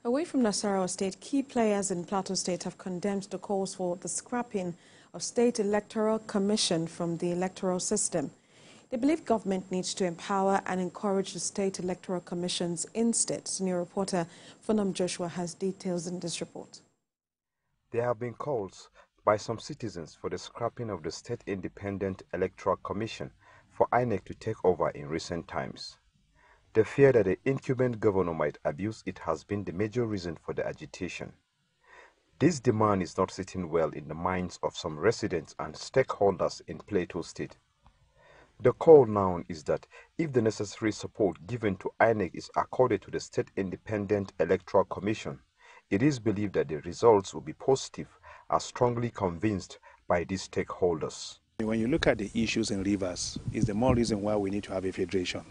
Away from Nasarawa State, key players in Plateau State have condemned the calls for the scrapping of State Electoral Commission from the electoral system. They believe government needs to empower and encourage the State Electoral Commissions instead. Senior reporter Funam Joshua has details in this report. There have been calls by some citizens for the scrapping of the State Independent Electoral Commission for INEC to take over in recent times. The fear that the incumbent governor might abuse it has been the major reason for the agitation. This demand is not sitting well in the minds of some residents and stakeholders in Plateau State. The call now is that if the necessary support given to INEC is accorded to the State Independent Electoral Commission, it is believed that the results will be positive, as strongly convinced by these stakeholders. When you look at the issues in Rivers, it's the more reason why we need to have a federation.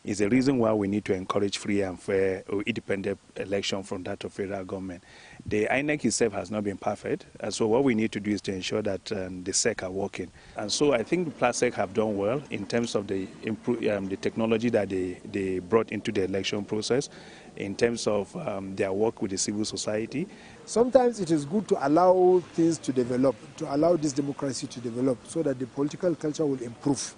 It's the reason why we need to encourage free and fair or independent election from that of federal government. The INEC itself has not been perfect, and so what we need to do is to ensure that the SEC are working. And so I think the PLASEC have done well in terms of the technology that they brought into the election process, in terms of their work with the civil society. Sometimes it is good to allow things to develop, to allow this democracy to develop so that the political culture will improve.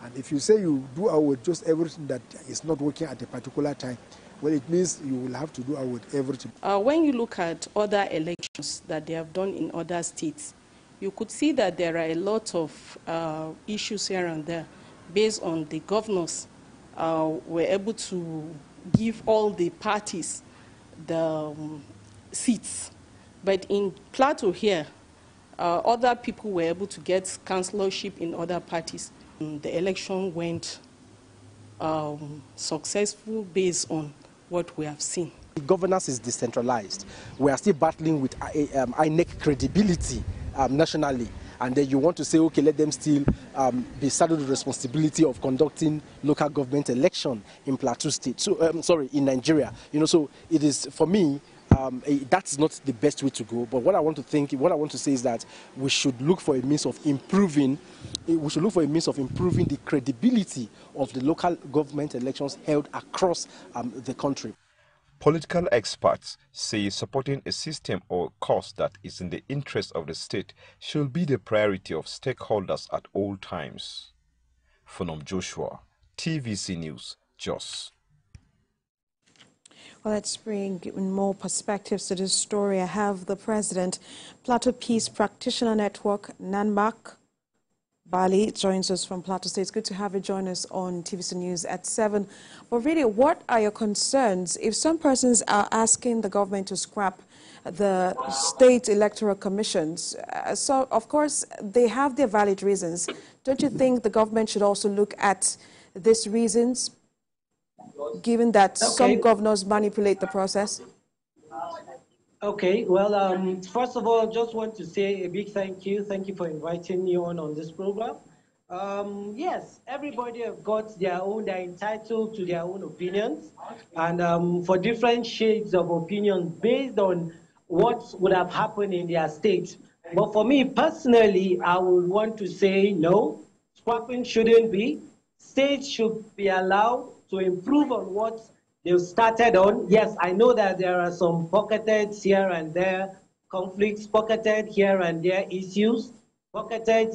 And if you say you do away with just everything that is not working at a particular time, well, it means you will have to do away with everything. When you look at other elections that they have done in other states, you could see that there are a lot of issues here and there based on the governors were able to give all the parties the seats. But in Plateau here, other people were able to get councillorship in other parties. The election went successful based on what we have seen. Governance is decentralized. We are still battling with INEC credibility nationally. And then you want to say, okay, let them still be saddled with the responsibility of conducting local government election in Plateau State. So, in Nigeria. So it is, for me, that's not the best way to go. But what I want to say is that we should look for a means of improving. We should look for a means of improving the credibility of the local government elections held across the country. Political experts say supporting a system or cause that is in the interest of the state should be the priority of stakeholders at all times. Funam Joshua, TVC News, Jos. Well, let's bring more perspectives to this story. I have the president, Plateau Peace Practitioner Network, Nanmak Bali, joins us from Plateau State. It's good to have you join us on TVC News at 7. But really, what are your concerns if some persons are asking the government to scrap the state electoral commissions? So, of course, they have their valid reasons. Don't you think the government should also look at these reasons, given that some governors manipulate the process? Okay, well, first of all, just want to say a big thank you. Thank you for inviting me on this program. Yes, everybody have got their own, they're entitled to their own opinions, and for different shades of opinions based on what would have happened in their state. But for me personally, I would want to say no, scrapping shouldn't be. States should be allowed to improve on what they've started on. Yes, I know that there are some pocketed here and there conflicts, pocketed here and there issues, pocketed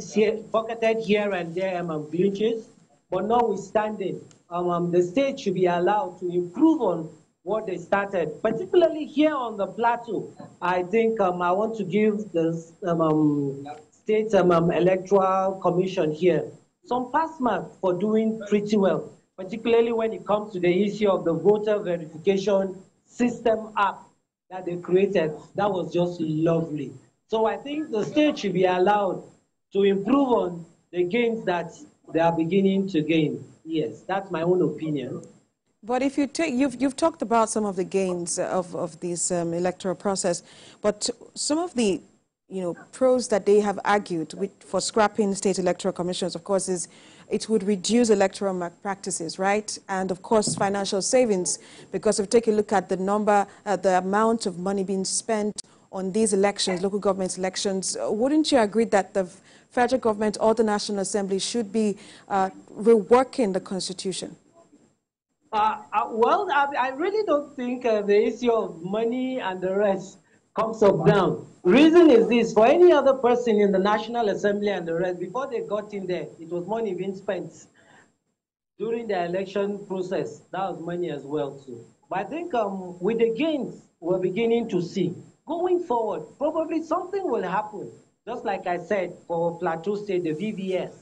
here and there glitches, but notwithstanding, the state should be allowed to improve on what they started, particularly here on the plateau. I think I want to give the state electoral commission here some pass mark for doing pretty well, particularly when it comes to the issue of the voter verification system app that they created. That was just lovely. So I think the state should be allowed to improve on the gains that they are beginning to gain. Yes, that's my own opinion. But if you take, you've talked about some of the gains of this electoral process, but some of the pros that they have argued for scrapping state electoral commissions, of course, is it would reduce electoral malpractices, right? And of course, financial savings, because if you take a look at the amount of money being spent on these elections, local government elections, wouldn't you agree that the federal government or the National Assembly should be reworking the Constitution? Well, I really don't think the issue of money and the rest comes up down. Reason is this: for any other person in the National Assembly and the rest, before they got in there, it was money being spent during the election process. That was money as well too. But I think with the gains we're beginning to see going forward, probably something will happen. Just like I said for Plateau State, the VVS,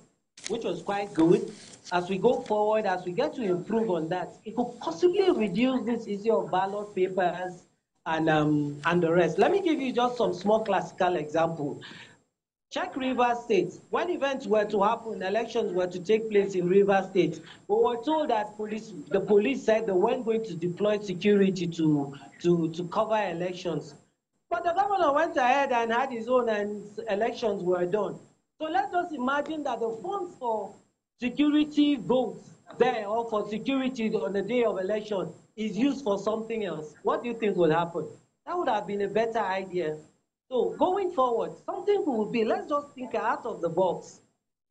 which was quite good. As we go forward, as we get to improve on that, it could possibly reduce this issue of ballot papers and the rest. Let me give you just some small classical example. Check Rivers State. When events were to happen, elections were to take place in Rivers State, we were told that the police said they weren't going to deploy security to cover elections. But the governor went ahead and had his own and elections were done. So let's just imagine that the funds for security votes there or for security on the day of election is used for something else. What do you think will happen? That would have been a better idea. So going forward, something will be, let's just think out of the box.